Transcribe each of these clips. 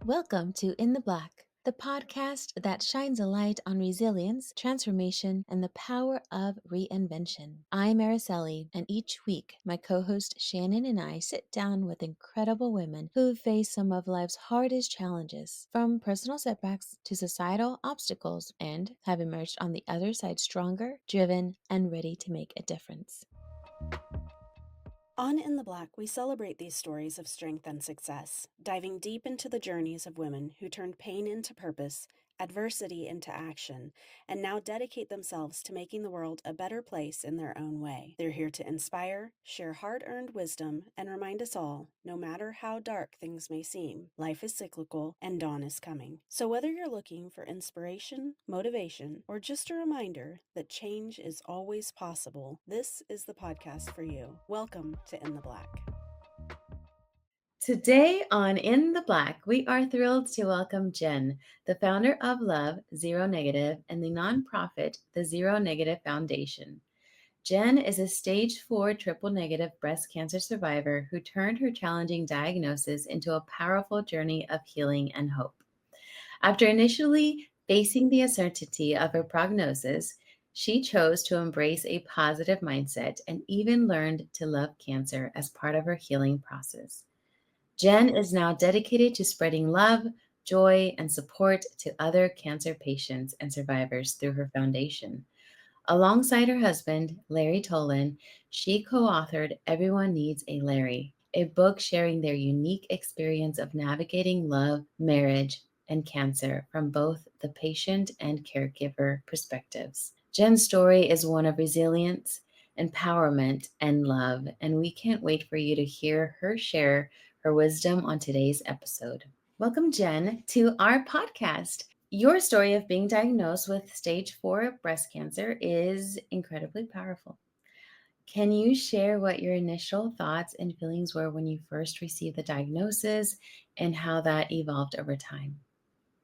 Welcome to In the Black, the podcast that shines a light on resilience, transformation, and the power of reinvention. I'm Araceli, and each week, my co-host Shannon and I sit down with incredible women who face some of life's hardest challenges, from personal setbacks to societal obstacles, and have emerged on the other side stronger, driven, and ready to make a difference. On In the Black, we celebrate these stories of strength and success, diving deep into the journeys of women who turned pain into purpose, adversity into action, and now dedicate themselves to making the world a better place in their own way. They're here to inspire, share hard-earned wisdom, and remind us all, no matter how dark things may seem, life is cyclical and dawn is coming. So whether you're looking for inspiration, motivation, or just a reminder that change is always possible, this is the podcast for you. Welcome to In the Black. Today on In the Black, we are thrilled to welcome Jenn, the founder of Love Zero Negative and the nonprofit The Zero Negative Foundation. Jenn is a stage 4 triple negative breast cancer survivor who turned her challenging diagnosis into a powerful journey of healing and hope. After initially facing the uncertainty of her prognosis, she chose to embrace a positive mindset and even learned to love cancer as part of her healing process. Jenn is now dedicated to spreading love, joy, and support to other cancer patients and survivors through her foundation. Alongside her husband, Larry Tollin, she co-authored Everyone Needs a Larry, a book sharing their unique experience of navigating love, marriage, and cancer from both the patient and caregiver perspectives. Jenn's story is one of resilience, empowerment, and love, and we can't wait for you to hear her share her wisdom on today's episode. Welcome, Jenn, to our podcast. Your story of being diagnosed with stage 4 breast cancer is incredibly powerful. Can you share what your initial thoughts and feelings were when you first received the diagnosis and how that evolved over time?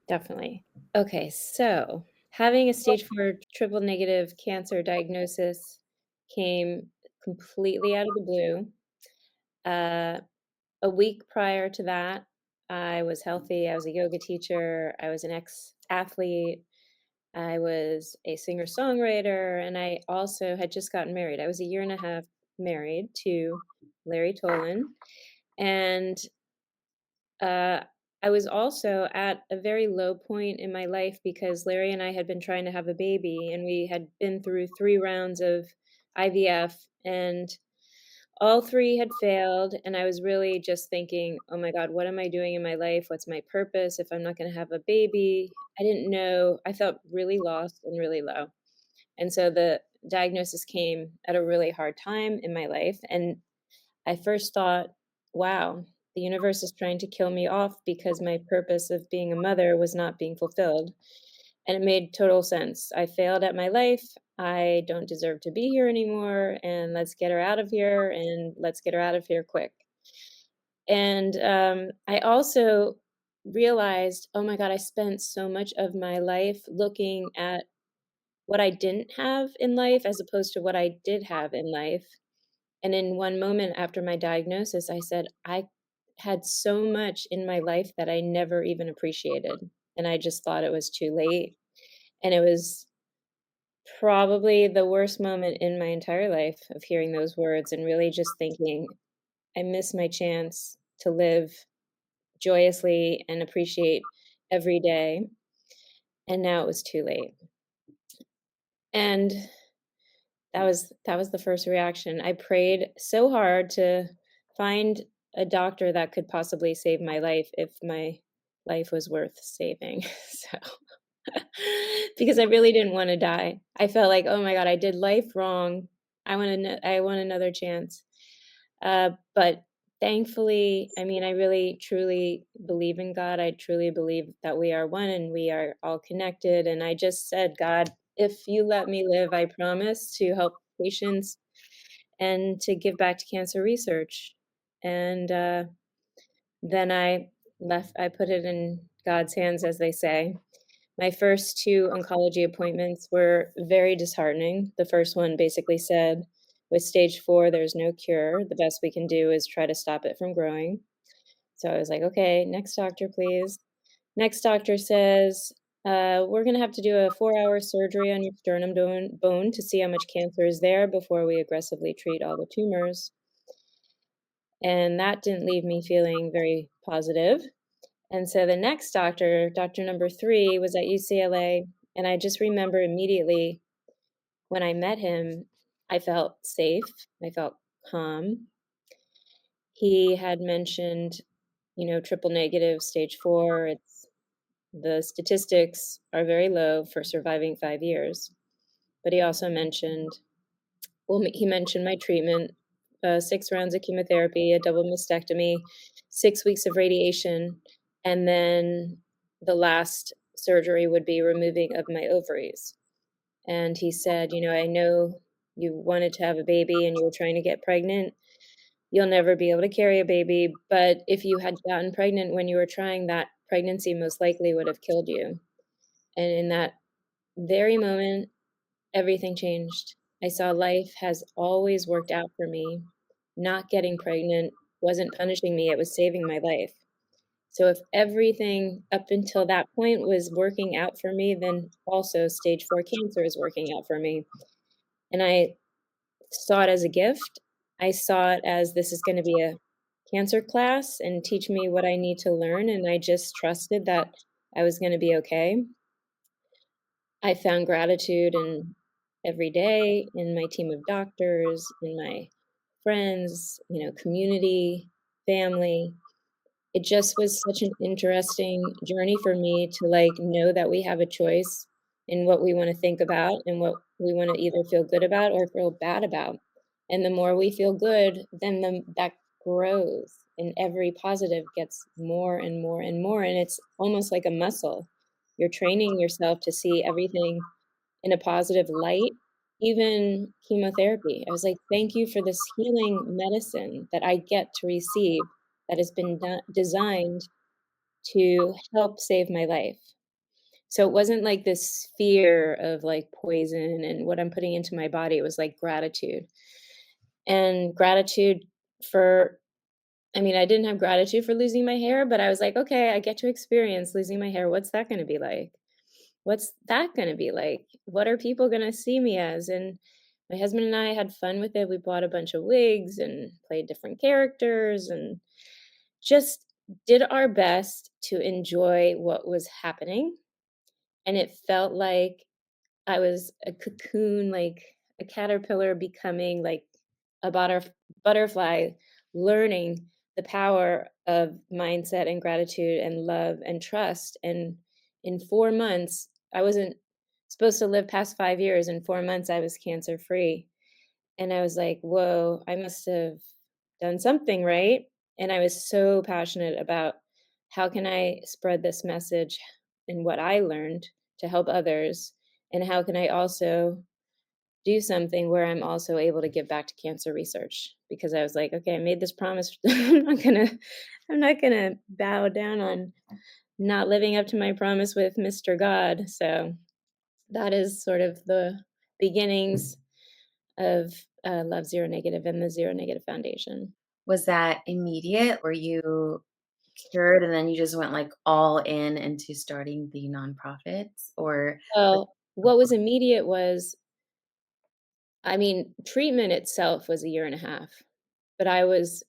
Definitely. Okay, so having a stage 4 triple negative cancer diagnosis came completely out of the blue. A week prior to that, I was healthy. I was a yoga teacher. I was an ex-athlete. I was a singer-songwriter, and I also had just gotten married. I was a year and a half married to Larry Tollin, and uh, I was also at a very low point in my life because Larry and I had been trying to have a baby, and we had been through 3 rounds of IVF, and all 3 had failed, and I was really just thinking, "Oh my god, what am I doing in my life? What's my purpose if I'm not gonna have a baby?" I didn't know. I felt really lost and really low. And so the diagnosis came at a really hard time in my life, and I first thought, "Wow, the universe is trying to kill me off because my purpose of being a mother was not being fulfilled." And it made total sense. I failed at my life. I don't deserve to be here anymore, and let's get her out of here, and let's get her out of here quick. And I also realized, oh my God, I spent so much of my life looking at what I didn't have in life as opposed to what I did have in life. And in one moment after my diagnosis, I said, I had so much in my life that I never even appreciated. And I just thought it was too late. And it was probably the worst moment in my entire life of hearing those words and really just thinking, I miss my chance to live joyously and appreciate every day. And now it was too late. And that was the first reaction. I prayed so hard to find a doctor that could possibly save my life if my life was worth saving. So because I really didn't wanna die. I felt like, "Oh my god, I did life wrong. I want another chance." But thankfully, I mean, I really truly believe in God. I truly believe that we are one and we are all connected, and I just said, "God, if you let me live, I promise to help patients and to give back to cancer research." And, then I put it in God's hands, as they say. My first 2 oncology appointments were very disheartening. The first one basically said, With stage 4, there's no cure. The best we can do is try to stop it from growing. So I was like, okay, next doctor, please. Next doctor says, we're going to have to do a 4-hour surgery on your sternum bone to see how much cancer is there before we aggressively treat all the tumors. And that didn't leave me feeling very positive. And so the next doctor, doctor number 3, was at UCLA. And I just remember immediately when I met him, I felt safe. I felt calm. He had mentioned, triple negative, stage 4. The statistics are very low for surviving 5 years. But he also mentioned, he mentioned my treatment, 6 rounds of chemotherapy, a double mastectomy, 6 weeks of radiation, and then the last surgery would be removing of my ovaries. And he said, I know you wanted to have a baby and you were trying to get pregnant. You'll never be able to carry a baby, but if you had gotten pregnant when you were trying, that pregnancy most likely would have killed you. And in that very moment, everything changed. I saw life has always worked out for me. Not getting pregnant wasn't punishing me, it was saving my life. So if everything up until that point was working out for me, then also stage 4 cancer is working out for me. And I saw it as a gift. I saw it as this is gonna be a cancer class and teach me what I need to learn, and I just trusted that I was gonna be okay. I found gratitude in every day, in my team of doctors, in my friends, community, family. It just was such an interesting journey for me to, know that we have a choice in what we wanna think about and what we wanna either feel good about or feel bad about. And the more we feel good, then that grows, and every positive gets more and more and more, and it's almost like a muscle. You're training yourself to see everything in a positive light, even chemotherapy. I was like, "Thank you for this healing medicine that I get to receive that has been designed to help save my life." So it wasn't like this fear of, poison and what I'm putting into my body, it was, gratitude. And gratitude for I didn't have gratitude for losing my hair, but I was like, "Okay, I get to experience losing my hair. What's that gonna be like?" What's that gonna be like? What are people gonna see me as? And my husband and I had fun with it. We bought a bunch of wigs and played different characters and just did our best to enjoy what was happening. And it felt like I was a cocoon, like a caterpillar becoming like a butterfly, learning the power of mindset and gratitude and love and trust. And in 4 months, I wasn't supposed to live past 5 years. In 4 months, I was cancer free. And I was like, whoa, I must have done something right. And I was so passionate about how can I spread this message and what I learned to help others, and how can I also do something where I'm also able to give back to cancer research, because I was like, okay, I made this promise. I'm not gonna bow down on not living up to my promise with Mr. God. So that is sort of the beginnings of Love Zero Negative and the Zero Negative Foundation. Was that immediate? Were you cured and then you just went, like, all in into starting the nonprofits? Or was Well, what was immediate was, treatment itself was a year and a half, but I was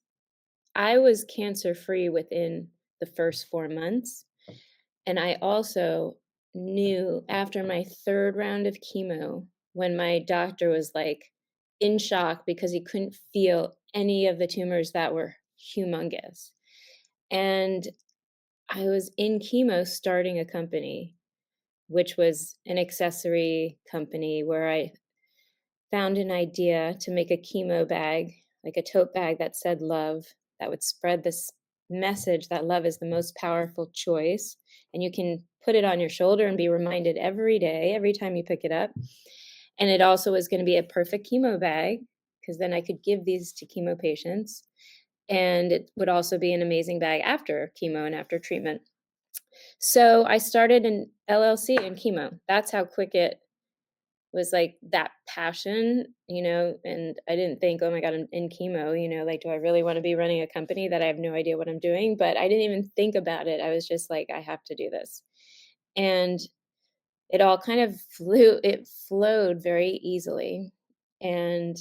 cancer free within the first 4 months, and I also knew after my 3rd round of chemo, when my doctor was, in shock because he couldn't feel any of the tumors that were humongous, and I was in chemo starting a company, which was an accessory company where I found an idea to make a chemo bag, like a tote bag that said love, that would spread this message that love is the most powerful choice. And you can put it on your shoulder and be reminded every day, every time you pick it up. And it also was going to be a perfect chemo bag, because then I could give these to chemo patients. And it would also be an amazing bag after chemo and after treatment. So I started an LLC in chemo. That's how quick it was like that passion, and I didn't think, oh my God, I'm in chemo, like, do I really want to be running a company that I have no idea what I'm doing? But I didn't even think about it. I was just like, I have to do this. And it all kind of it flowed very easily. And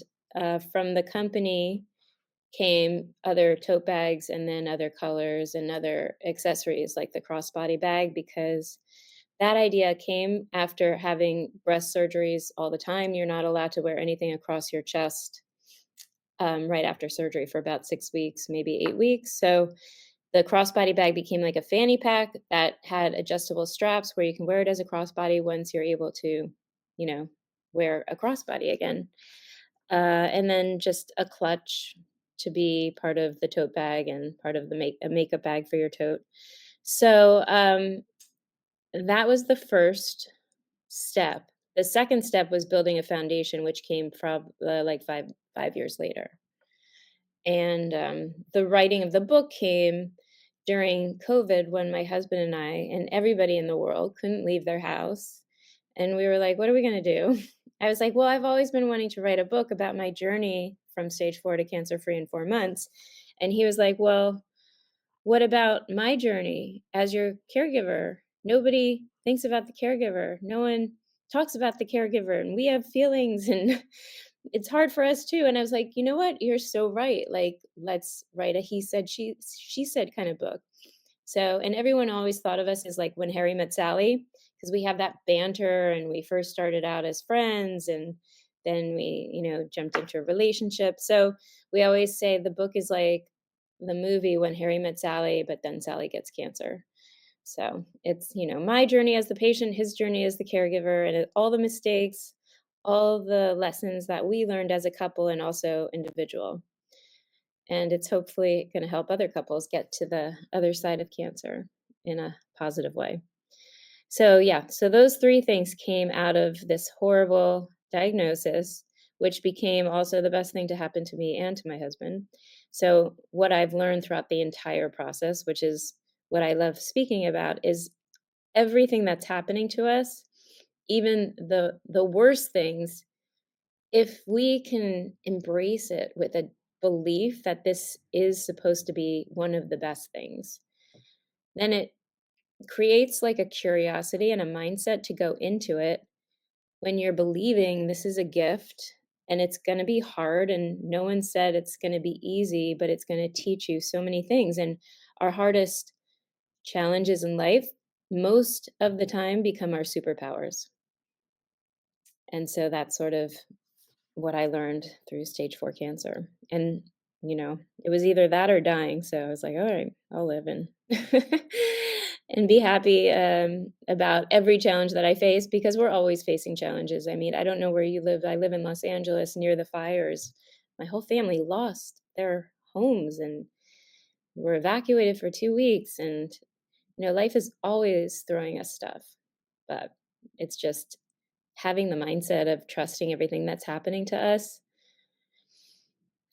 from the company came other tote bags and then other colors and other accessories like the crossbody bag, because that idea came after having breast surgeries all the time. You're not allowed to wear anything across your chest right after surgery for about 6 weeks, maybe 8 weeks. So the crossbody bag became like a fanny pack that had adjustable straps where you can wear it as a crossbody once you're able to, you know, wear a crossbody again. And then just a clutch to be part of the tote bag and part of the a makeup bag for your tote. So that was the first step. The second step was building a foundation, which came from like five years later. And the writing of the book came during COVID when my husband and I and everybody in the world couldn't leave their house. And we were like, what are we going to do? I was like, well, I've always been wanting to write a book about my journey from stage 4 to cancer free in 4 months. And he was like, well, what about my journey as your caregiver? Nobody thinks about the caregiver. No one talks about the caregiver, and we have feelings, and it's hard for us too. And I was like, you know what? You're so right. Like, let's write a he said, she said kind of book. So, and everyone always thought of us as like When Harry Met Sally, because we have that banter and we first started out as friends and then we, jumped into a relationship. So we always say the book is like the movie When Harry Met Sally, but then Sally gets cancer. So it's, my journey as the patient, his journey as the caregiver, and all the mistakes, all the lessons that we learned as a couple and also individual. And it's hopefully going to help other couples get to the other side of cancer in a positive way. So, yeah, so those three things came out of this horrible diagnosis, which became also the best thing to happen to me and to my husband. So, what I've learned throughout the entire process, which is what I love speaking about, is everything that's happening to us, even the worst things, if we can embrace it with a belief that this is supposed to be one of the best things, then it creates like a curiosity and a mindset to go into it when you're believing this is a gift and it's going to be hard, and no one said it's going to be easy, but it's going to teach you so many things. And our hardest challenges in life most of the time become our superpowers. And so that's sort of what I learned through stage 4 cancer. And, it was either that or dying. So I was like, all right, I'll live and and be happy about every challenge that I face, because we're always facing challenges. I mean, I don't know where you live. I live in Los Angeles near the fires. My whole family lost their homes and were evacuated for 2 weeks. And, life is always throwing us stuff. But it's just having the mindset of trusting everything that's happening to us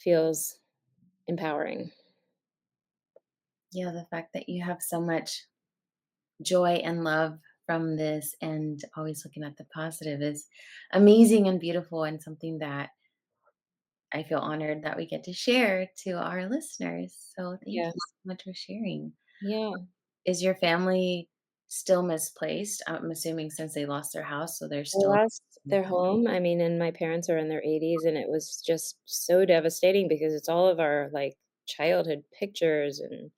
feels empowering. Yeah, the fact that you have so much joy and love from this and always looking at the positive is amazing and beautiful, and something that I feel honored that we get to share to our listeners. So thank you Yes. so much for sharing. Yeah. Is your family still misplaced? I'm assuming since they lost their house, so they're They still. lost their home. I mean, and my parents are in their 80s, and it was just so devastating because it's all of our, like, childhood pictures and,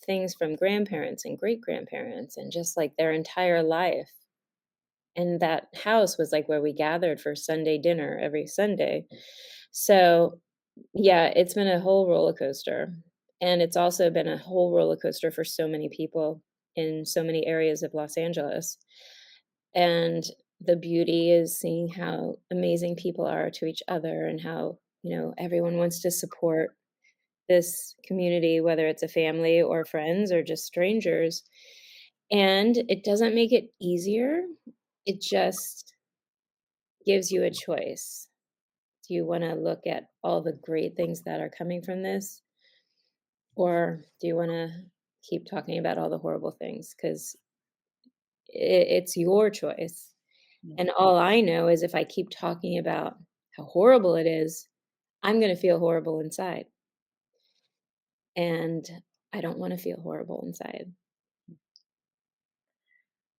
things from grandparents and great-grandparents and just, like, their entire life. And that house was, like, where we gathered for Sunday dinner every Sunday. So, yeah, it's been a whole roller coaster, and it's also been a whole roller coaster for so many people in so many areas of Los Angeles. And the beauty is seeing how amazing people are to each other and how, everyone wants to support this community, whether it's a family or friends or just strangers. And it doesn't make it easier. It just gives you a choice. Do you want to look at all the great things that are coming from this? Or do you want to keep talking about all the horrible things? Because it's your choice. Yeah. And all I know is if I keep talking about how horrible it is, I'm gonna feel horrible inside, and I don't wanna feel horrible inside.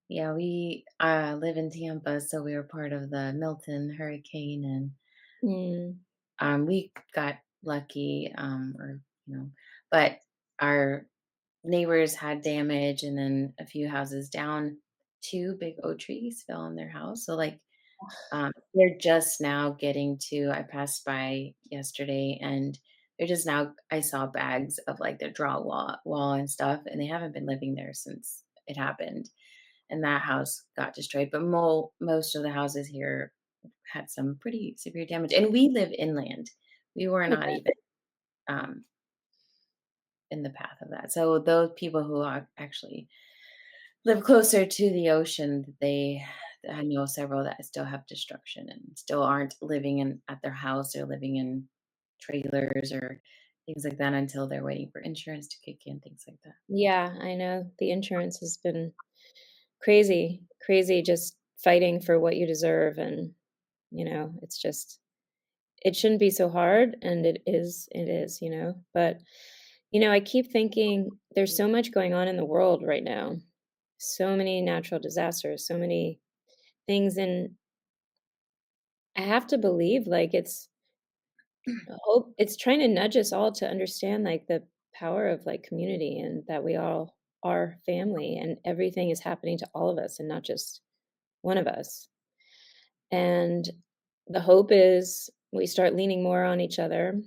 Yeah, we live in Tampa, so we were part of the Milton hurricane, and Mm. we got lucky, but our neighbors had damage, and then a few houses down, two big oak trees fell on their house. So, like, they're just now getting to. I passed by yesterday, and they're just now. I saw bags of like the wall and stuff, and they haven't been living there since it happened. And that house got destroyed. But most of the houses here had some pretty severe damage, and we live inland. We were not Okay. even um, in the path of that. So those people who are actually live closer to the ocean, I know several that still have destruction and still aren't living in at their house. They're living in trailers or things like that until they're waiting for insurance to kick in, things like that. Yeah, I know. The insurance has been crazy, crazy just fighting for what you deserve, and, it's just it shouldn't be so hard, and it is, but, I keep thinking there's so much going on in the world right now. So many natural disasters, so many things, and I have to believe, like, it's trying to nudge us all to understand, like, the power of, like, community and that we all are family and everything is happening to all of us and not just one of us. And the hope is we start leaning more on each other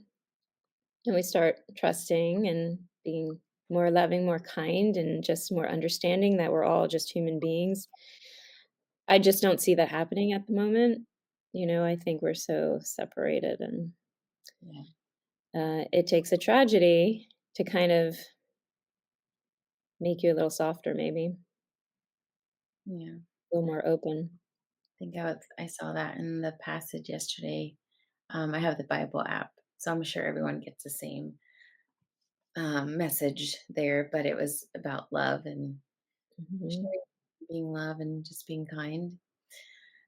and we start trusting and being more loving, more kind, and just more understanding that we're all just human beings. I just don't see that happening at the moment. I think we're so separated, and Yeah, it takes a tragedy to kind of make you a little softer, maybe a yeah. little more open. Think I saw that in the passage yesterday. I have the Bible app, so I'm sure everyone gets the same message there, but it was about love and Mhm. sharing, being love and just being kind.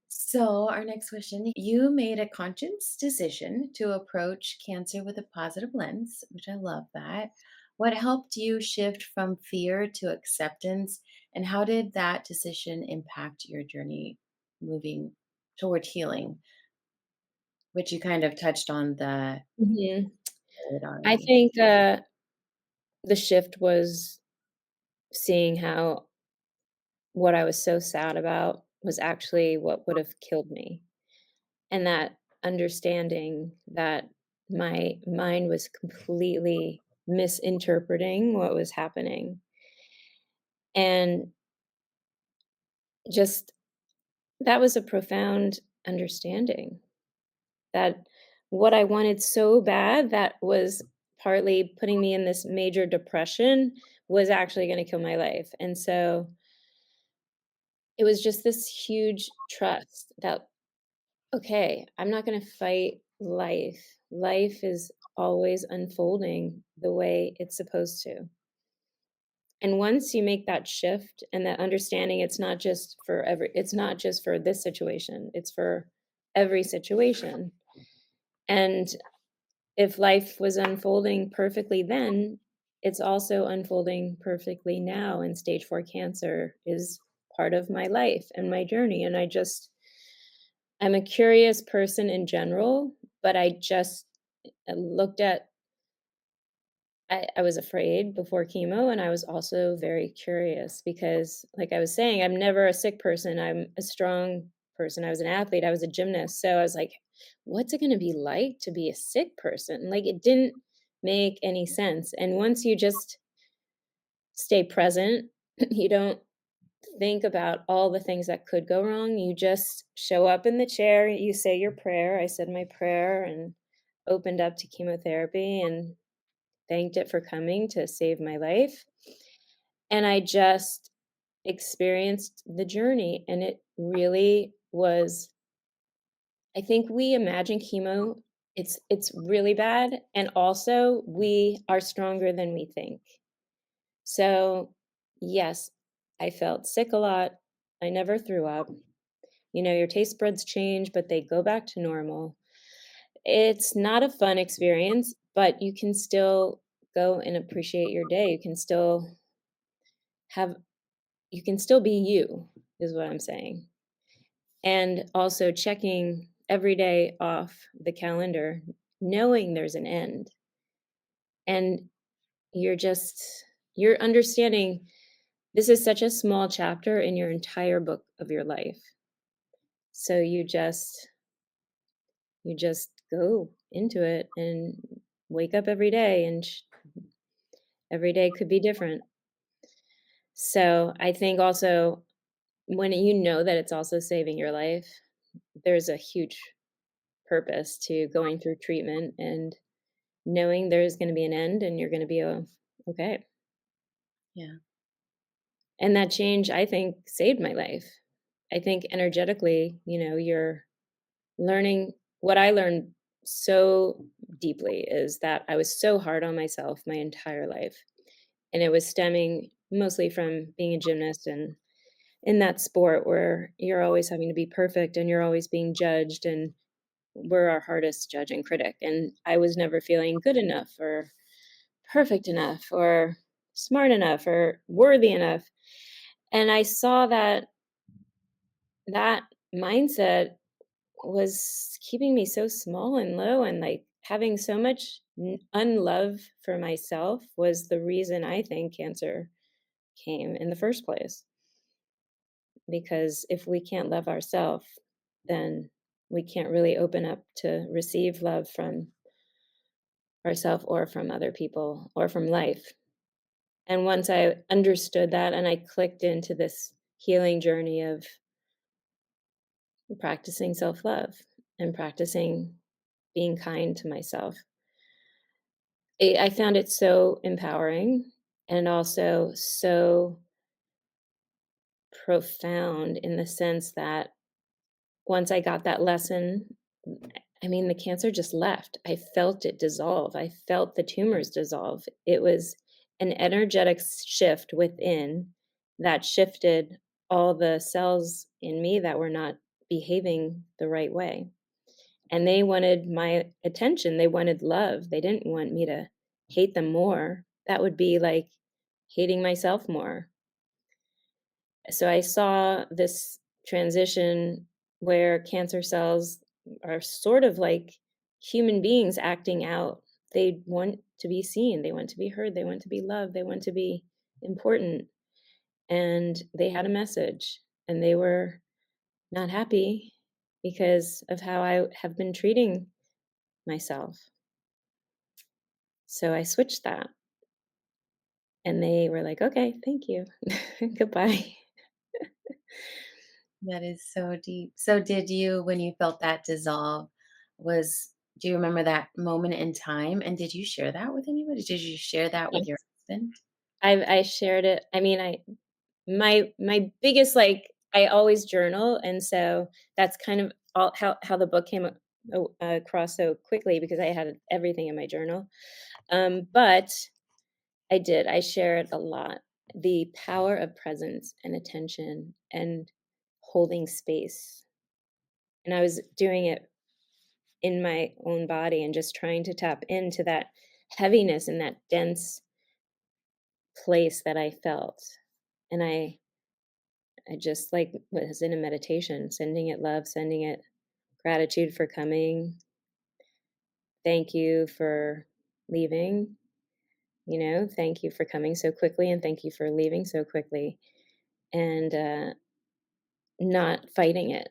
So, our next question, you made a conscious decision to approach cancer with a positive lens, which I love that. What helped you shift from fear to acceptance, and how did that decision impact your journey moving toward healing, which you kind of touched on the Mhm. it I already. think, the shift was seeing how what I was so sad about was actually what would have killed me, and that understanding that my mind was completely misinterpreting what was happening, and just that was a profound understanding that what I wanted so bad that was partly putting me in this major depression was actually gonna kill my life, and so it was just this huge trust that, "Okay, I'm not gonna fight life. Life is always unfolding the way it's supposed to." And once you make that shift and that understanding, it's not just for this situation, it's for every situation, and if life was unfolding perfectly then, it's also unfolding perfectly now, and stage 4 cancer is part of my life and my journey, and I'm a curious person in general, but I just looked at I was afraid before chemo, and I was also very curious because, like I was saying, I'm never a sick person, I'm a strong person, I was an athlete, I was a gymnast, so I was like, "What's it gonna be like to be a sick person?" Like, it didn't make any sense, and once you just stay present, you don't think about all the things that could go wrong, you just show up in the chair, you say your prayer, I said my prayer and opened up to chemotherapy and thanked it for coming to save my life, and I just experienced the journey, and it really was I think we imagine chemo, it's really bad, and also we are stronger than we think. So, yes, I felt sick a lot, I never threw up, Your taste buds change, but they go back to normal. It's not a fun experience, but you can still go and appreciate your day. Have you can still be you, is what I'm saying. And also checking every day off the calendar, knowing there's an end. And you're just you're understanding this is such a small chapter in your entire book of your life. So you just go into it and wake up every day, and every day could be different. So I think also when you know that it's also saving your life, there's a huge purpose to going through treatment and knowing there's going to be an end and you're going to be okay. Yeah. And that change, I think, saved my life. I think energetically, you're learning what I learned so deeply is that I was so hard on myself my entire life. And it was stemming mostly from being a gymnast and in that sport where you're always having to be perfect and you're always being judged, and we're our hardest judge and critic. And I was never feeling good enough or perfect enough or smart enough or worthy enough. And I saw that mindset was keeping me so small and low, and like having so much unlove for myself was the reason I think cancer came in the first place. Because if we can't love ourselves, then we can't really open up to receive love from ourselves or from other people or from life. And once I understood that and I clicked into this healing journey of practicing self love and practicing being kind to myself, I found it so empowering and also so profound in the sense that once I got that lesson, I mean, the cancer just left. I felt it dissolve. I felt the tumors dissolve. It was an energetic shift within that shifted all the cells in me that were not behaving the right way. And they wanted my attention. They wanted love. They didn't want me to hate them more. That would be like hating myself more. So I saw this transition where cancer cells are sort of like human beings acting out. They want to be seen, they want to be heard, they want to be loved, they want to be important. And they had a message, and they were not happy because of how I have been treating myself. So I switched that, and they were like, okay, thank you. Goodbye. That is so deep. So did you, when you felt that dissolve, was do you remember that moment in time, and did you share that with anybody? Did you share that with your Yes. husband? I shared it. I mean, my biggest, like, I always journal, and so that's kind of all how the book came across so quickly because I had everything in my journal. But I share it a lot. The power of presence and attention and holding space. And I was doing it in my own body and just trying to tap into that heaviness and that dense place that I felt. And I just, like, was in a meditation, sending it love, sending it gratitude for coming. Thank you for leaving, thank you for coming so quickly and thank you for leaving so quickly. And not fighting it,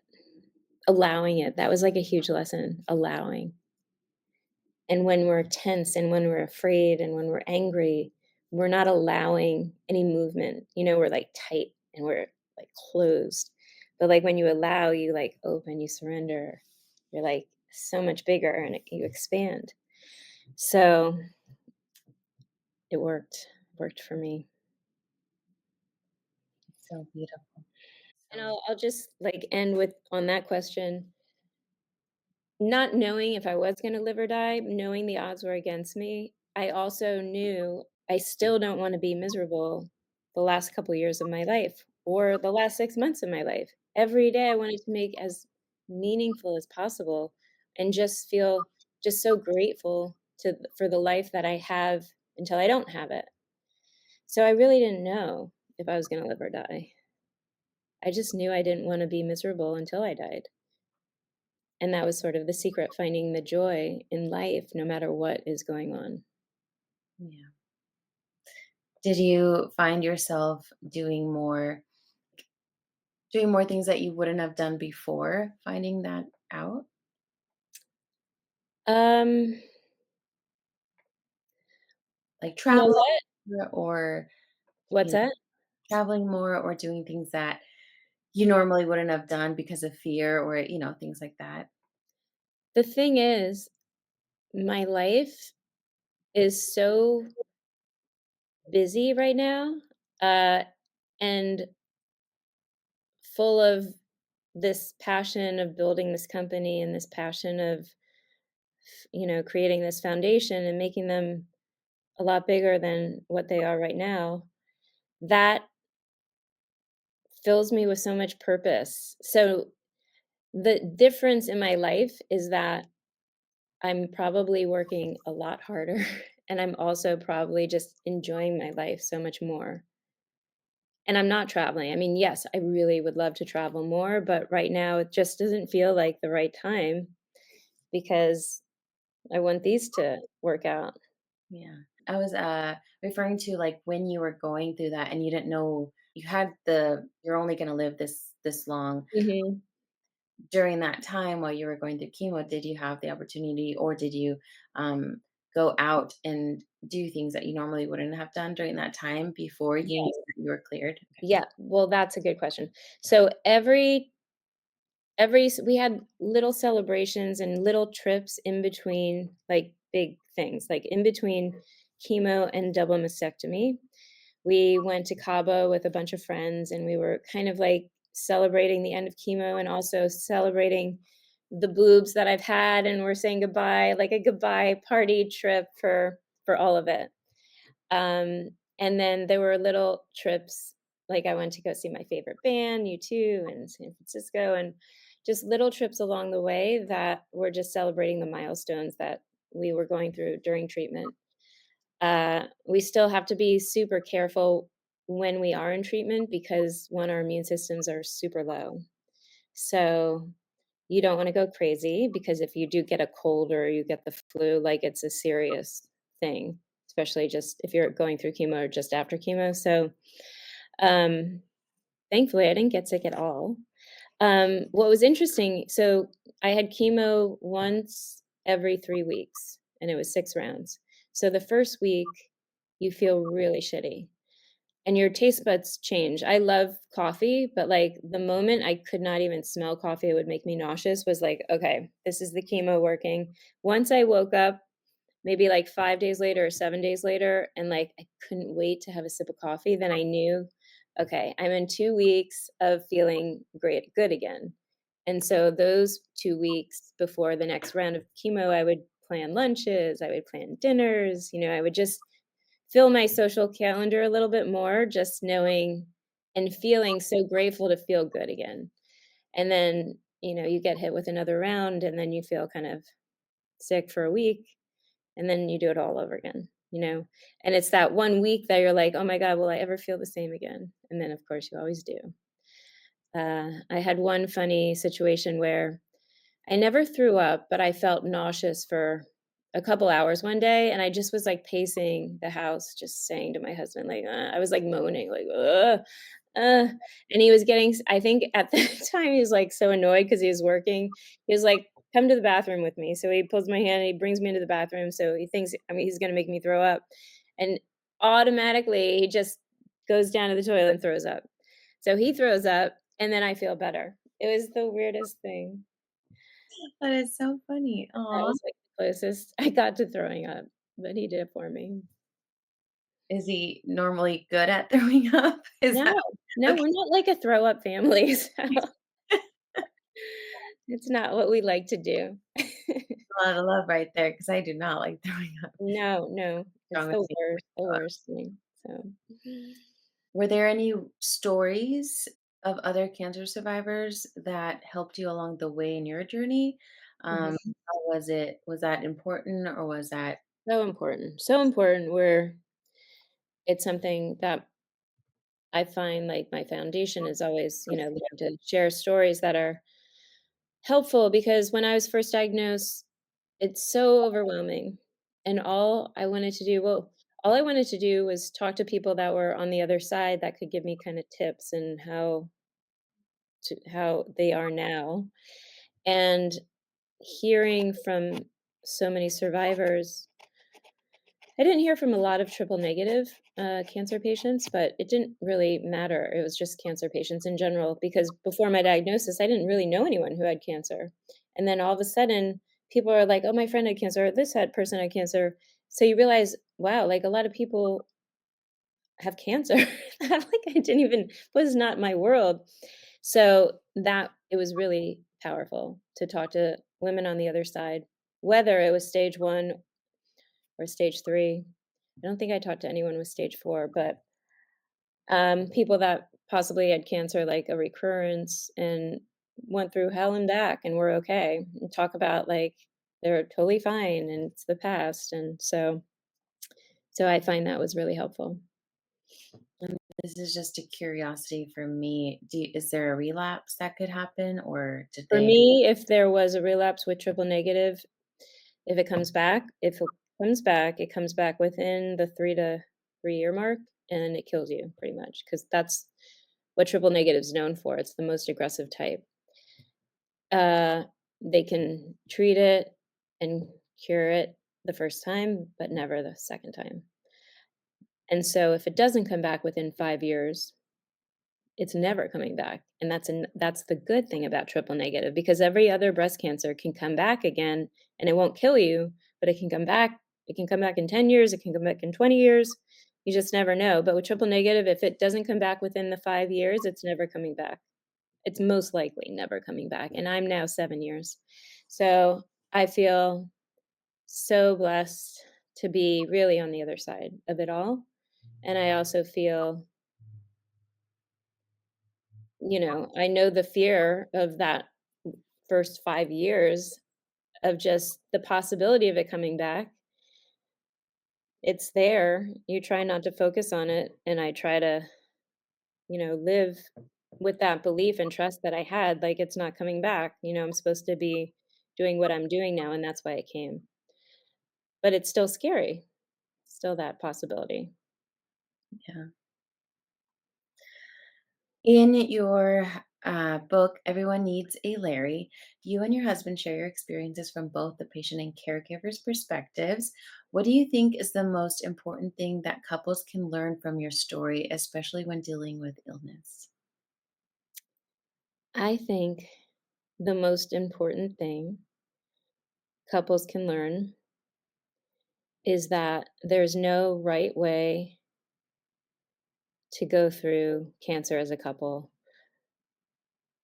allowing it. That was like a huge lesson, allowing. And when we're tense and when we're afraid and when we're angry, we're not allowing any movement. We're like tight and we're like closed. But like when you allow, you like open, you surrender. You're like so much bigger and you expand. So it worked for me. So beautiful. And So I'll just like end with on that question. Not knowing if I was gonna live or die, knowing the odds were against me, I also knew I still don't wanna be miserable the last couple years of my life or the last 6 months of my life. Every day I wanted to make as meaningful as possible and just feel just so grateful for the life that I have until I don't have it. So I really didn't know if I was gonna live or die. I just knew I didn't wanna be miserable until I died. And that was sort of the secret, finding the joy in life no matter what is going on. Yeah. Did you find yourself doing more things that you wouldn't have done before finding that out? Um, Like you know traveling what? more or, What's you know, that? traveling more or doing things that you normally wouldn't have done because of fear or, things like that? The thing is, my life is so busy right now, uh, and full of this passion of building this company and this passion of, creating this foundation and making them a lot bigger than what they are right now, that fills me with so much purpose. So the difference in my life is that I'm probably working a lot harder and I'm also probably just enjoying my life so much more. And I'm not traveling. I mean, yes, I really would love to travel more, but right now it just doesn't feel like the right time because I want these to work out. Yeah. I was referring to like when you were going through that and you didn't know you're only going to live this long. Mhm. During that time while you were going through chemo, did you have the opportunity or did you go out and do things that you normally wouldn't have done during that time before you knew Yes. that you were cleared? Okay. Yeah, well, that's a good question. So we had little celebrations and little trips in between, like, big things, like, in between chemo and double mastectomy. We went to Cabo with a bunch of friends, and we were kind of, like, celebrating the end of chemo and also celebrating the boobs that I've had, and we're saying goodbye, like a goodbye party trip for all of it. Um, and then there were little trips, like I went to go see my favorite band, U2, in San Francisco, and just little trips along the way that were just celebrating the milestones that we were going through during treatment. We still have to be super careful when we are in treatment because one, our immune systems are super low. So you don't want to go crazy because if you do get a cold or you get the flu, like it's a serious thing, especially just if you're going through chemo or just after chemo. So um, thankfully, I didn't get sick at all. What was interesting, so I had chemo once every 3 weeks, and it was 6 rounds. So the first week, you feel really shitty and your taste buds change. I love coffee, but, like, the moment I could not even smell coffee, it would make me nauseous, was like, "Okay, this is the chemo working." Once I woke up, maybe, like, 5 days later or 7 days later, and, like, I couldn't wait to have a sip of coffee, then I knew, "Okay, I'm in 2 weeks of feeling good again." And so those 2 weeks before the next round of chemo, I would plan lunches, I would plan dinners, I would just fill my social calendar a little bit more, just knowing and feeling so grateful to feel good again. And then, you get hit with another round and then you feel kind of sick for a week and then you do it all over again. And it's that 1 week that you're like, "Oh my god, will I ever feel the same again?" And then, of course, you always do. I had one funny situation where I never threw up, but I felt nauseous for a couple hours one day, and I just was, like, pacing the house, just saying to my husband, like, I was, like, moaning, like, "Ugh, uh," and he was getting I think at the time, he was, like, so annoyed because he was working. He was like, "Come to the bathroom with me." So he pulls my hand, and he brings me into the bathroom, so he thinks, I mean, he's gonna make me throw up, and automatically, he just goes down to the toilet and throws up. So he throws up, and then I feel better. It was the weirdest thing. That is so funny. That Aw. was, like, the closest I got to throwing up, but he did it for me. Is he normally good at throwing up? Is No, that no, okay? we're not like a throw up family, so it's not what we like to do. A lot of love right there because I do not like throwing up. No, no, it's Strongly the worst thing, so Were there any stories of other cancer survivors that helped you along the way in your journey? Mhm. How was it? Was that important or was that So important, so important, where it's something that I find, like, my foundation is always, looking to share stories that are helpful, because when I was first diagnosed, it's so overwhelming, and all I wanted to do was talk to people that were on the other side that could give me kinda tips and how they are now, and hearing from so many survivors. I didn't hear from a lot of triple negative, cancer patients, but it didn't really matter. It was just cancer patients in general, because before my diagnosis, I didn't really know anyone who had cancer. And then all of a sudden, people are like, "Oh, my friend had cancer, or this had person had cancer." So you realize, wow, like, a lot of people have cancer. Like, I didn't even was not my world. So that it was really powerful to talk to women on the other side, whether it was stage 1 or stage 3. I don't think I talked to anyone with stage 4, but, people that possibly had cancer, like a recurrence, and went through hell and back and were okay, and talk about, like, they're totally fine and it's the past, and so I find that was really helpful. this is just a curiosity for me. Is there a relapse that could happen or did For they me, if there was a relapse with triple negative, if it comes back, it comes back within the 3 to 3 year mark, and it kills you pretty much, because that's what triple negative is known for. It's the most aggressive type. Uh, they can treat it and cure it the first time, but never the second time. And so if it doesn't come back within 5 years, it's never coming back, and that's the good thing about triple negative, because every other breast cancer can come back again, and it won't kill you, but it can come back in 10 years, it can come back in 20 years, you just never know. But with triple negative, if it doesn't come back within the 5 years, it's never coming back. It's most likely never coming back, and I'm now 7 years. So, I feel so blessed to be really on the other side of it all, and I also feel, I know the fear of that first 5 years, of just the possibility of it coming back. It's there. You try not to focus on it, and I try to, live with that belief and trust that I had, like, it's not coming back. I'm supposed to be doing what I'm doing now, and that's why it came. But it's still scary, still that possibility. yeah. In your book, Everyone Needs a Larry, you and your husband share your experiences from both the patient and caregiver's perspectives. What do you think is the most important thing that couples can learn from your story, especially when dealing with illness? I think the most important thing couples can learn is that there's no right way to go through cancer as a couple.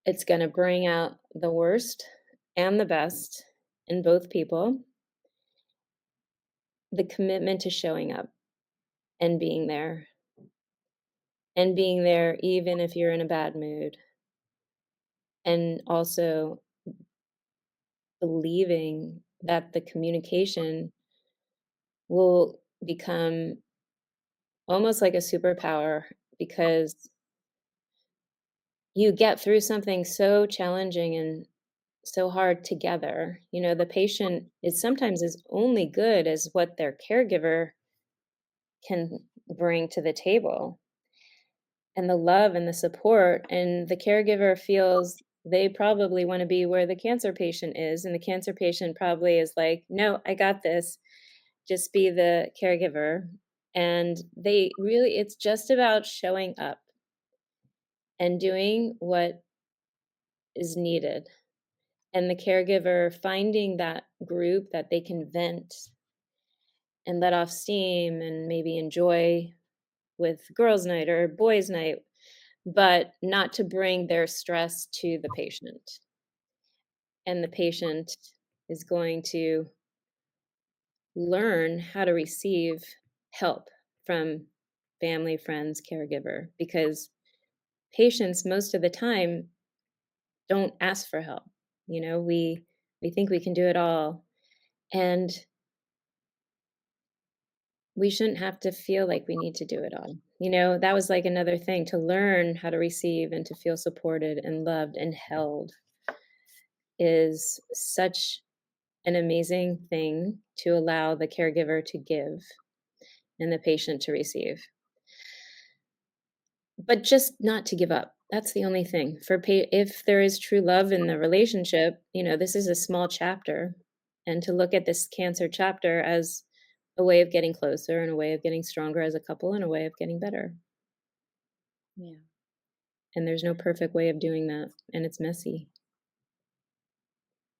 It's gonna bring out the worst and the best in both people. The commitment to showing up and being there even if you're in a bad mood, and also believing that the communication will become almost like a superpower, because you get through something so challenging and so hard together. The patient is sometimes is only good as what their caregiver can bring to the table, and the love and the support, and the caregiver feels they probably want to be where the cancer patient is, and the cancer patient probably is like, "No, I got this. Just be the caregiver." And they really it's just about showing up and doing what is needed, and the caregiver finding that group that they can vent and let off steam and maybe enjoy with girls' night or boys' night, but not to bring their stress to the patient. And the patient is going to learn how to receive help from family, friends, caregiver, because patients most of the time don't ask for help. We think we can do it all, and we shouldn't have to feel like we need to do it all. That was like another thing, to learn how to receive and to feel supported and loved and held is such an amazing thing to allow the caregiver to give and the patient to receive. But just not to give up. That's the only thing. If there is true love in the relationship, this is a small chapter, and to look at this cancer chapter as a way of getting closer and a way of getting stronger as a couple and a way of getting better. Yeah. And there's no perfect way of doing that, and it's messy.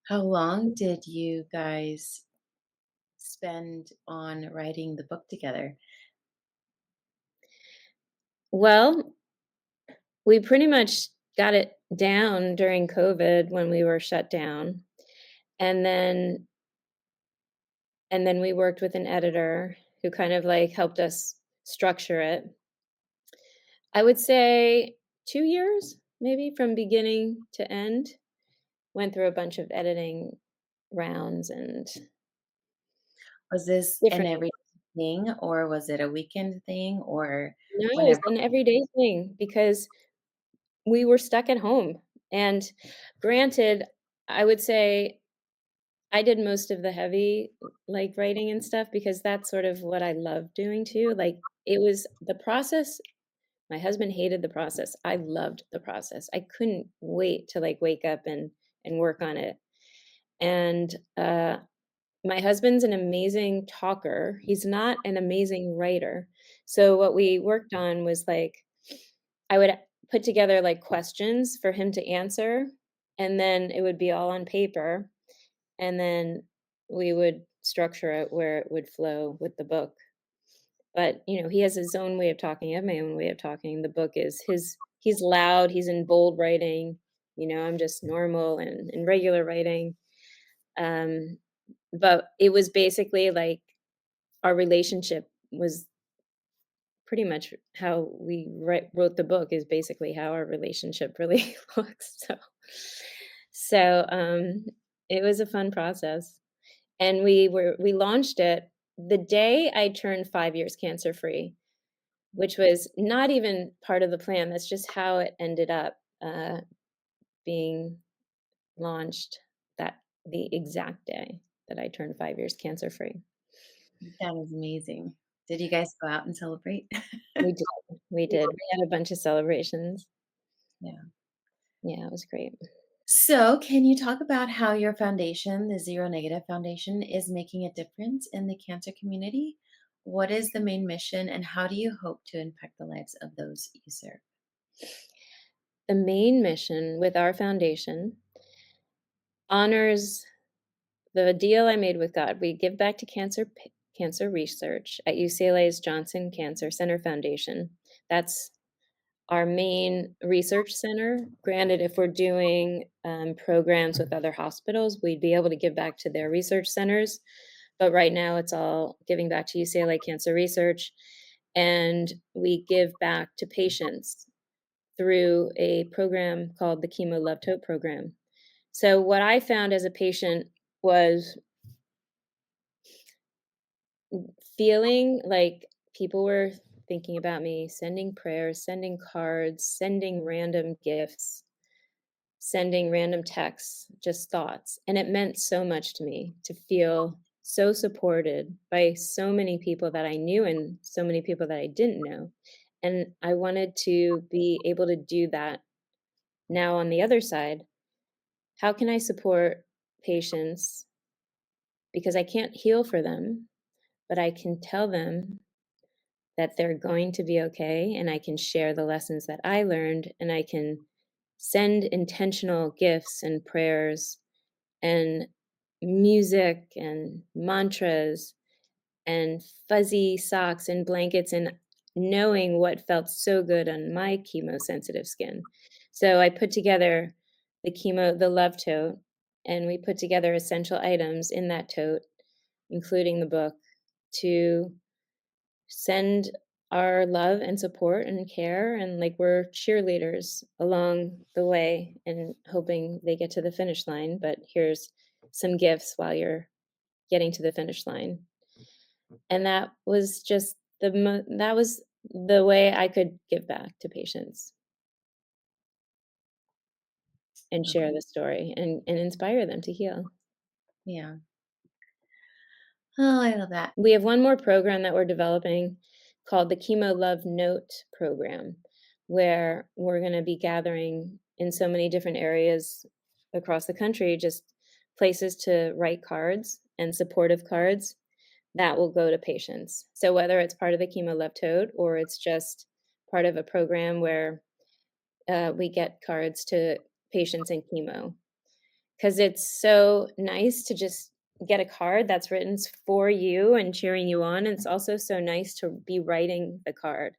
How long did you guys spend on writing the book together? Well, we pretty much got it down during COVID when we were shut down. And then we worked with an editor who kind of like helped us structure it. I would say 2 years, maybe from beginning to end. Went through a bunch of editing rounds and Was this an different. everyday thing, or was it a weekend thing, or No, it was whenever? an everyday thing because we were stuck at home. And granted, I would say I did most of the heavy, like, writing and stuff because that's sort of what I love doing too. Like, it was the process. My husband hated the process. I loved the process. I couldn't wait to, like, wake up and work on it. And, my husband's an amazing talker. He's not an amazing writer. So what we worked on was, like, I would put together, like, questions for him to answer, and then it would be all on paper, and then we would structure it where it would flow with the book. But, he has his own way of talking, I have my own way of talking. The book is his. He's loud, he's in bold writing, I'm just normal and regular writing. Um, but it was basically like our relationship was pretty much how we wrote the book is basically how our relationship really looks. So it was a fun process. And we launched it the day I turned 5 years cancer free, which was not even part of the plan. That's just how it ended up, being launched, that the exact day that I turned 5 years cancer free. That is amazing. Did you guys go out and celebrate? We did, we did. We had a bunch of celebrations. Yeah. Yeah, it was great. So, can you talk about how your foundation, the Zero Negative Foundation, is making a difference in the cancer community? What is the main mission, and how do you hope to impact the lives of those you serve? The main mission with our foundation honors the deal I made with God. We give back to cancer research at UCLA's Johnson Cancer Center Foundation. That's our main research center. Granted, if we're doing programs with other hospitals, we'd be able to give back to their research centers. But right now, it's all giving back to UCLA Cancer Research. And we give back to patients through a program called the Chemo Love Tote program. So, what I found as a patient was feeling like people were thinking about me, sending prayers, sending cards, sending random gifts, sending random texts, just thoughts. And it meant so much to me to feel so supported by so many people that I knew and so many people that I didn't know. And I wanted to be able to do that now on the other side. How can I support patients? Because I can't heal for them, but I can tell them that they're going to be okay, and I can share the lessons that I learned, and I can send intentional gifts and prayers and music and mantras and fuzzy socks and blankets and knowing what felt so good on my chemo-sensitive skin. So I put together the love tote, and we put together essential items in that tote, including the book, to send our love and support and care, and, like, we're cheerleaders along the way and hoping they get to the finish line, but here's some gifts while you're getting to the finish line. And that was just that was the way I could give back to patients and share Okay. the story and inspire them to heal. Yeah. Oh, I love that. We have one more program that we're developing called the Chemo Love Note program, where we're gonna be gathering in so many different areas across the country, just places to write cards and supportive cards that will go to patients. So whether it's part of the Chemo Love Tote or it's just part of a program where we get cards to patients in chemo, because it's so nice to just get a card that's written for you and cheering you on. And it's also so nice to be writing the card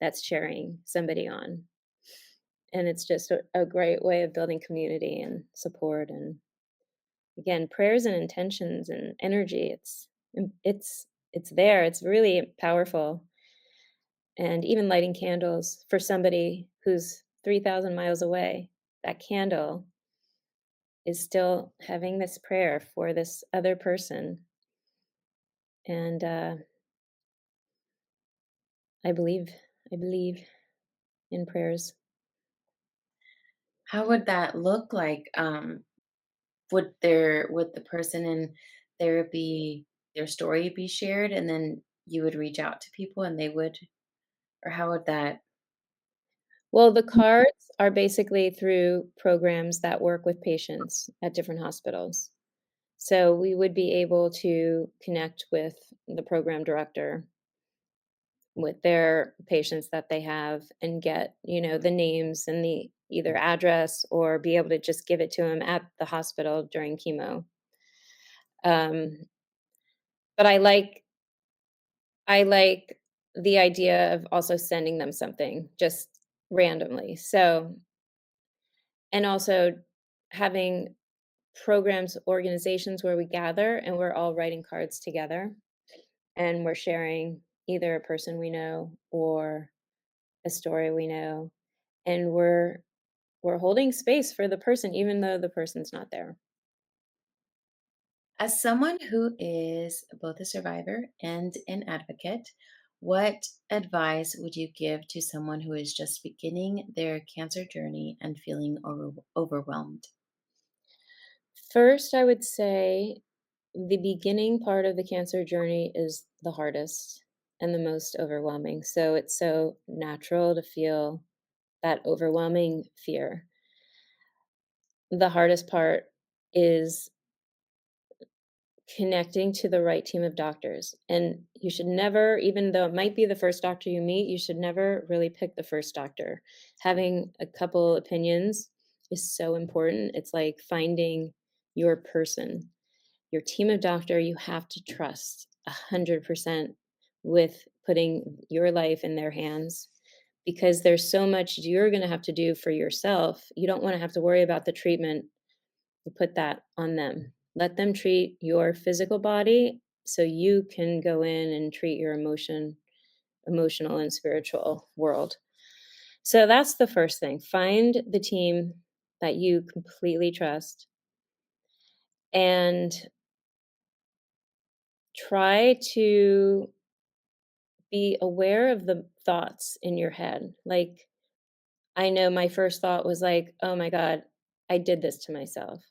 that's cheering somebody on. And it's just a great way of building community and support. And again, prayers and intentions and energy. It's there. It's really powerful. And even lighting candles for somebody who's 3,000 miles away, that candle is still having this prayer for this other person. And I believe, I believe in prayers. How would that look like? Would the person in therapy, their story be shared, and then you would reach out to people and they would, or how would that? Well, the cards are basically through programs that work with patients at different hospitals. So we would be able to connect with the program director with their patients that they have and get, the names and the either address or be able to just give it to them at the hospital during chemo. Um, but I like the idea of also sending them something just randomly. So, and also having programs, organizations where we gather and we're all writing cards together and we're sharing either a person we know or a story we know, and we're holding space for the person even though the person's not there. As someone who is both a survivor and an advocate, what advice would you give to someone who is just beginning their cancer journey and feeling overwhelmed? First, I would say the beginning part of the cancer journey is the hardest and the most overwhelming. So it's so natural to feel that overwhelming fear. The hardest part is connecting to the right team of doctors. And you should never, even though it might be the first doctor you meet, you should never really pick the first doctor. Having a couple opinions is so important. It's like finding your person. Your team of doctor, you have to trust 100% with putting your life in their hands because there's so much you're going to have to do for yourself. You don't want to have to worry about the treatment. You put that on them. Let them treat your physical body so you can go in and treat your emotional and spiritual world. So that's the first thing. Find the team that you completely trust and try to be aware of the thoughts in your head. Like, I know my first thought was like, "Oh my god, I did this to myself."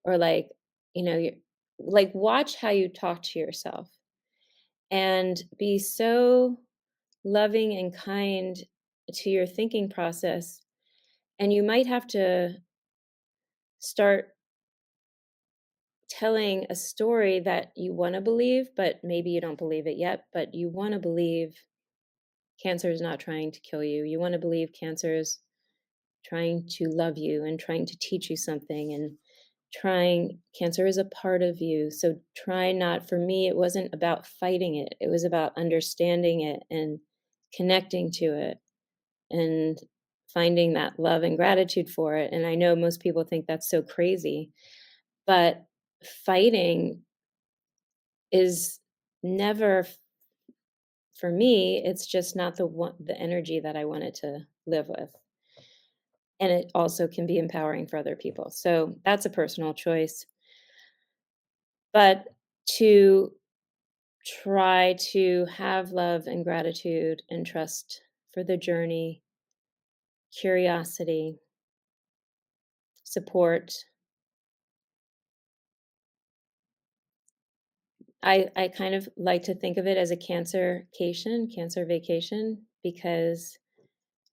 Or like, you like, watch how you talk to yourself and be so loving and kind to your thinking process. And you might have to start telling a story that you wanna believe, but maybe you don't believe it yet, but you wanna believe cancer is not trying to kill you. You wanna believe cancer is trying to love you and trying to teach you something and trying cancer is a part of you. So try not for me, it wasn't about fighting it. It was about understanding it and connecting to it and finding that love and gratitude for it. And I know most people think that's so crazy, but fighting is never for me, it's just not the energy that I wanted to live with. And it also can be empowering for other people. So that's a personal choice. But to try to have love and gratitude and trust for the journey, curiosity, support. I kind of like to think of it as a cancer vacation, because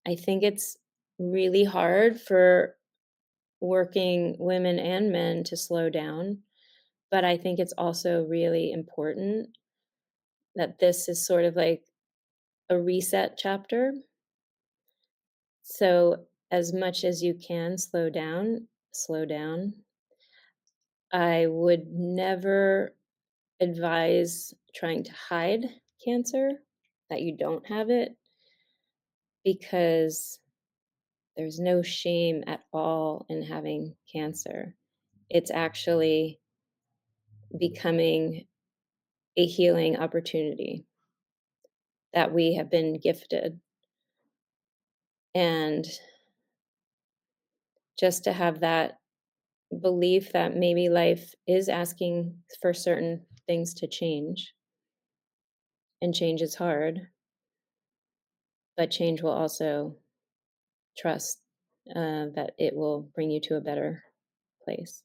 I think it's really hard for working women and men to slow down, but I think it's also really important that this is sort of like a reset chapter. So, as much as you can slow down, slow down. I would never advise trying to hide cancer, that you don't have it, because there's no shame at all in having cancer. It's actually becoming a healing opportunity that we have been gifted. And just to have that belief that maybe life is asking for certain things to change, and change is hard, but change will also trust that it will bring you to a better place.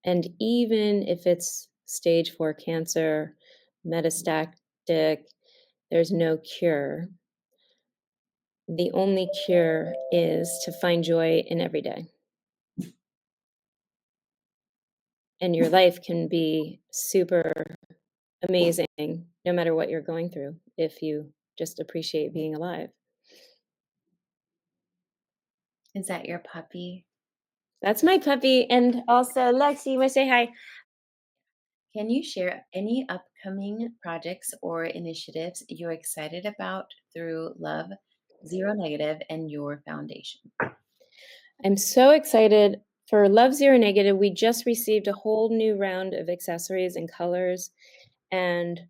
And even if it's stage 4 cancer, metastatic, there's no cure. The only cure is to find joy in every day. And your life can be super amazing no matter what you're going through if you just appreciate being alive. Is that your puppy? That's my puppy. And also, Lexi, you want to say hi? Can you share any upcoming projects or initiatives you're excited about through Love, Zero Negative, and your foundation? I'm so excited for Love Zero Negative. We just received a whole new round of accessories and colors and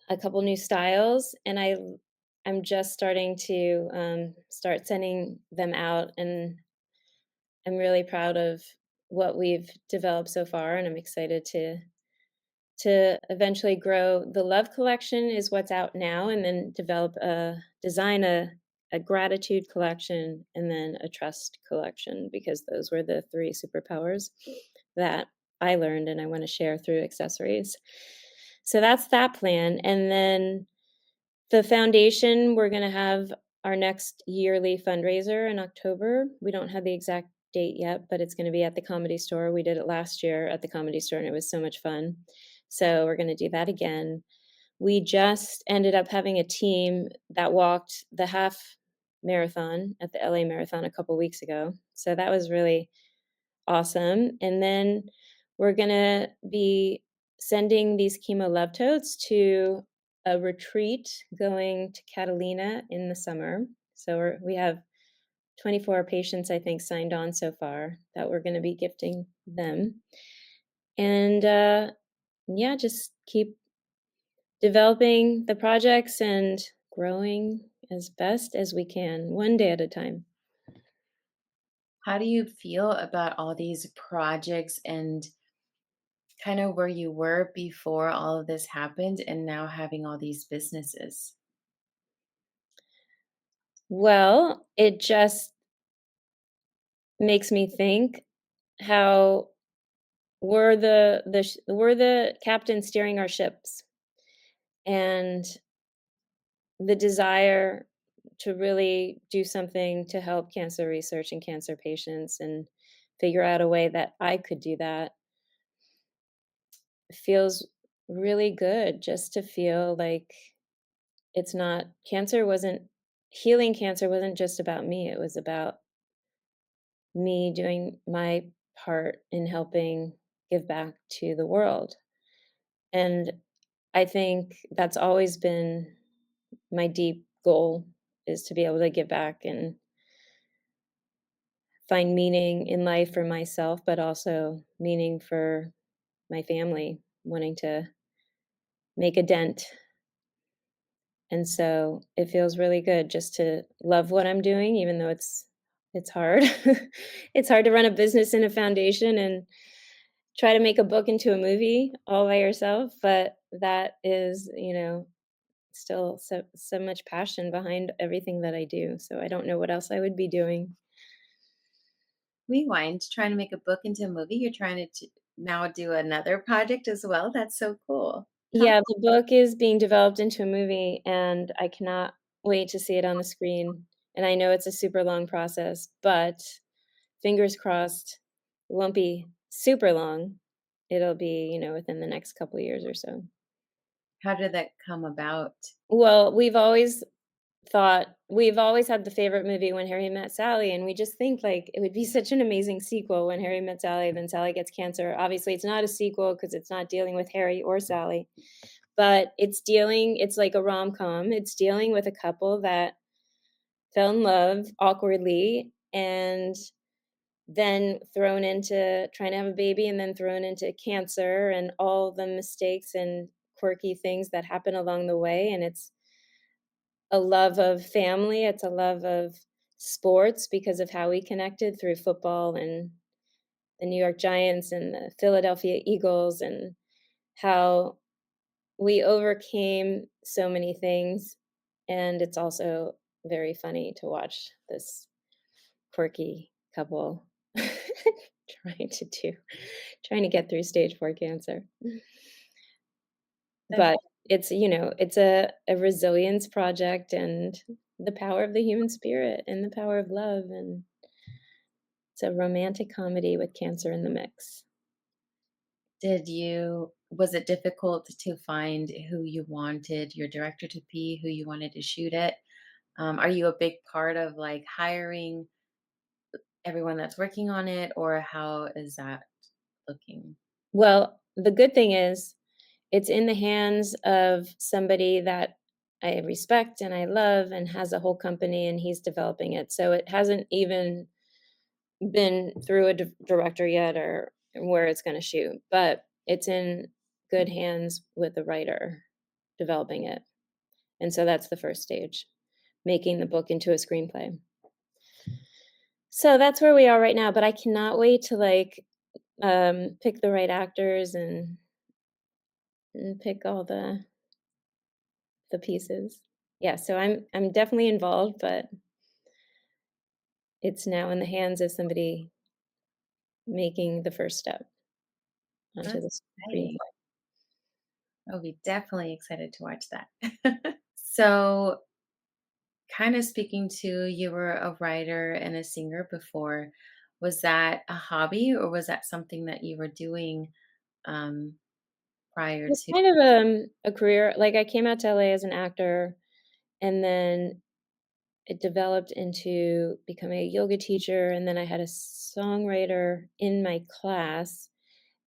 a couple new styles, and I'm just starting to start sending them out, and I'm really proud of what we've developed so far, and I'm excited to eventually grow. The love collection is what's out now, and then design a gratitude collection, and then a trust collection, because those were the three superpowers that I learned and I want to share through accessories. So that's that plan. And then the foundation, we're going to have our next yearly fundraiser in October. We don't have the exact date yet, but it's going to be at the Comedy Store. We did it last year at the Comedy Store and it was so much fun. So we're going to do that again. We just ended up having a team that walked the half marathon at the LA Marathon a couple weeks ago. So that was really awesome. And then we're going to be sending these chemo love totes to a retreat going to Catalina in the summer. So we have 24 patients, I think, signed on so far that we're going to be gifting them. And yeah, just keep developing the projects and growing as best as we can, one day at a time. How do you feel about all these projects and kind of where you were before all of this happened and now having all these businesses? Well, it just makes me think how we're the captain steering our ships, and the desire to really do something to help cancer research and cancer patients and figure out a way that I could do that feels really good, just to feel like it's not cancer wasn't healing cancer wasn't just about me, it was about me doing my part in helping give back to the world. And I think that's always been my deep goal, is to be able to give back and find meaning in life for myself, but also meaning for my family, wanting to make a dent. And so it feels really good just to love what I'm doing, even though it's hard. It's hard to run a business and a foundation and try to make a book into a movie all by yourself, but that is, still so much passion behind everything that I do. So I don't know what else I would be doing. Rewind, trying to make a book into a movie. You're trying to now do another project as well. That's so cool. How Yeah, the book is being developed into a movie, and I cannot wait to see it on the screen. And I know it's a super long process, but fingers crossed, it won't be super long. It'll be, within the next couple years or so. how did that come about? Well, we've always had the favorite movie When Harry Met Sally, and we just think, like, it would be such an amazing sequel, When Harry Met Sally, then Sally gets cancer. Obviously, it's not a sequel because it's not dealing with Harry or Sally, but it's like a rom-com. It's dealing with a couple that fell in love awkwardly and then thrown into trying to have a baby and then thrown into cancer and all the mistakes and quirky things that happen along the way, and it's a love of family, it's a love of sports because of how we connected through football and the New York Giants and the Philadelphia Eagles, and how we overcame so many things, and it's also very funny to watch this quirky couple trying to do trying to get through stage 4 cancer. That's But it's a resilience project and the power of the human spirit and the power of love, and it's a romantic comedy with cancer in the mix. was it difficult to find who you wanted your director to be, who you wanted to shoot it? Are you a big part of like hiring everyone that's working on it, or how is that looking? Well, the good thing is it's in the hands of somebody that I respect and I love and has a whole company, and he's developing it. So it hasn't even been through a director yet or where it's gonna shoot, but it's in good hands with the writer developing it, and so that's the first stage, making the book into a screenplay. So that's where we are right now, but I cannot wait to, like, pick the right actors and pick all the pieces. Yeah, so I'm definitely involved, but it's now in the hands of somebody making the first step onto That's the exciting. screenplay. I'll be definitely excited to watch that. So, kind of speaking to, you were a writer and a singer before. Was that a hobby, or was that something that you were doing um, prior It's to? kind of, a career. Like, I came out to LA as an actor, and then it developed into becoming a yoga teacher, and then I had a songwriter in my class,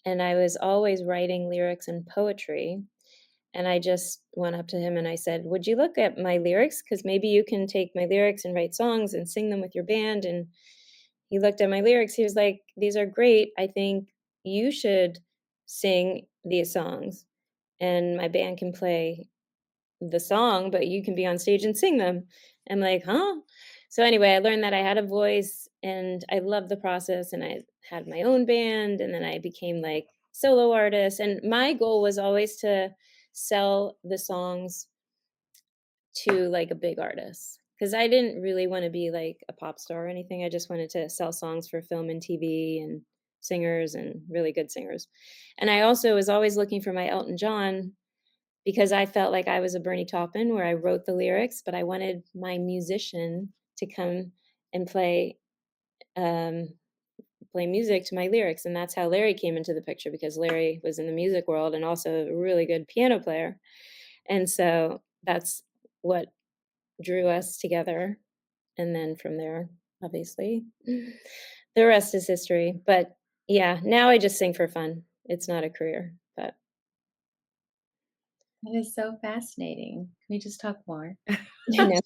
and I was always writing lyrics and poetry, and I just went up to him and I said, "Would you look at my lyrics? Because maybe you can take my lyrics and write songs and sing them with your band." And he looked at my lyrics, he was like, "These are great. I think you should sing these songs, and my band can play the song, but you can be on stage and sing them." I'm like, "Huh?" So anyway, I learned that I had a voice and I loved the process, and I had my own band, and then I became like solo artist, and my goal was always to sell the songs to like a big artist because I didn't really want to be like a pop star or anything. I just wanted to sell songs for film and TV and singers and really good singers. And I also was always looking for my Elton John because I felt like I was a Bernie Taupin where I wrote the lyrics, but I wanted my musician to come and um, play music to my lyrics, and that's how Larry came into the picture because Larry was in the music world and also a really good piano player, and so that's what drew us together, and then from there, obviously, the rest is history. But yeah, now I just sing for fun. It's not a career, but That is so fascinating. Can we just talk more? I know.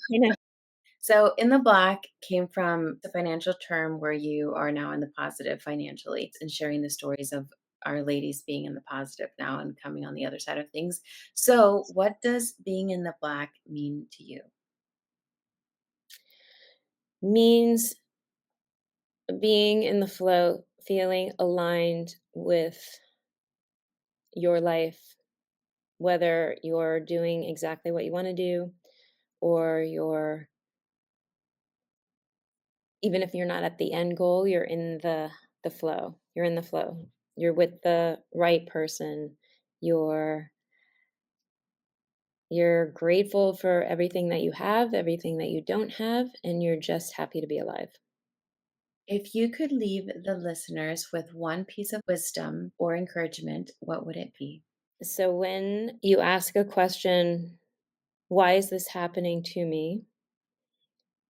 So, in the black came from the financial term where you are now in the positive financially and sharing the stories of our ladies being in the positive now and coming on the other side of things. So, what does being in the black mean to you? Means being in the flow, feeling aligned with your life, whether you're doing exactly what you want to do or you're even if you're not at the end goal, you're in the flow. You're in the flow. You're with the right person. You're you're grateful for everything that you have, everything that you don't have, and you're just happy to be alive. If you could leave the listeners with one piece of wisdom or encouragement, what would it be? So when you ask a question, why is this happening to me?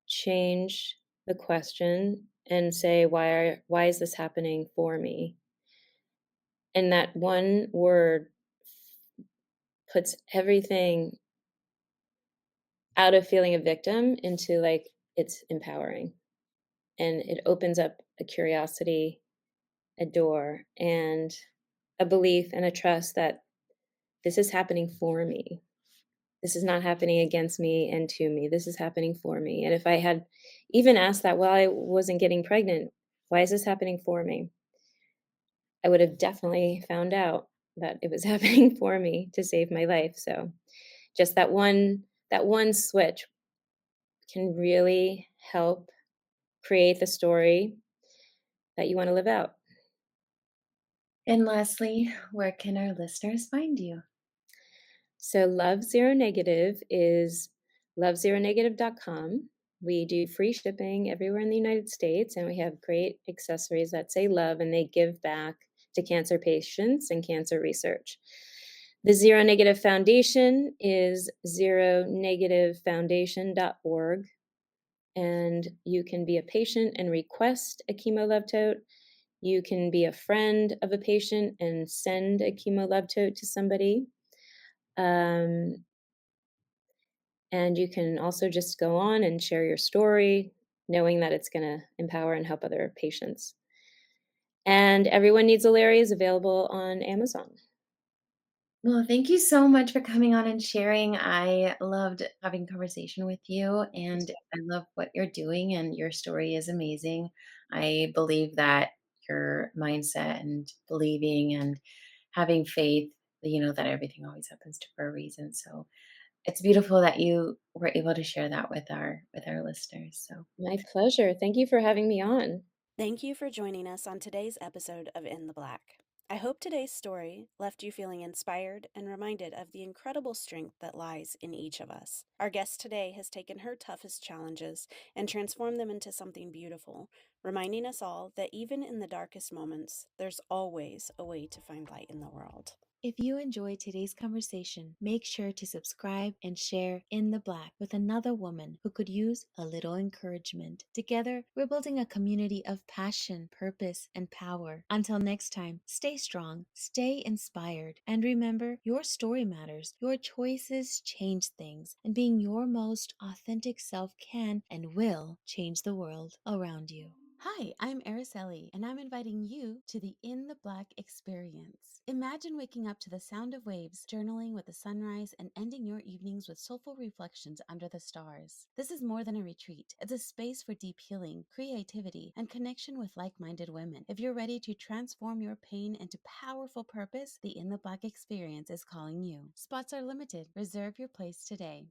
Change the question and say why is this happening for me? And that one word puts everything out of feeling a victim into like it's empowering, and it opens up a curiosity, a door, and a belief and a trust that this is happening for me. This is not happening against me and to me. This is happening for me. And if I had even asked that while I wasn't getting pregnant, why is this happening for me? I would have definitely found out that it was happening for me to save my life. So just that one switch can really help create the story that you want to live out. And lastly, where can our listeners find you? So Love Zero Negative is lovezeronegative.com. We do free shipping everywhere in the United States, and we have great accessories that say love and they give back to cancer patients and cancer research. The Zero Negative Foundation is zeronegativefoundation.org, and you can be a patient and request a chemo love tote. You can be a friend of a patient and send a chemo love tote to somebody. Um, and you can also just go on and share your story, knowing that it's going to empower and help other patients. And Everyone Needs a Larry is available on Amazon. Well, thank you so much for coming on and sharing. I loved having conversation with you, and I love what you're doing, and your story is amazing. I believe that your mindset and believing and having faith, that everything always happens for a reason. So it's beautiful that you were able to share that with our listeners. So My pleasure. Thank you for having me on. Thank you for joining us on today's episode of In the Black. I hope today's story left you feeling inspired and reminded of the incredible strength that lies in each of us. Our guest today has taken her toughest challenges and transformed them into something beautiful, reminding us all that even in the darkest moments, there's always a way to find light in the world. if you enjoyed today's conversation, make sure to subscribe and share In the Black with another woman who could use a little encouragement. Together, we're building a community of passion, purpose, and power. Until next time, stay strong, stay inspired, and remember your story matters. Your choices change things, and being your most authentic self can and will change the world around you. Hi, I'm Araceli, and I'm inviting you to the In the Black experience. Imagine waking up to the sound of waves, journaling with the sunrise, and ending your evenings with soulful reflections under the stars. This is more than a retreat. It's a space for deep healing, creativity, and connection with like-minded women. If you're ready to transform your pain into powerful purpose, the In the Black experience is calling you. Spots are limited. Reserve your place today.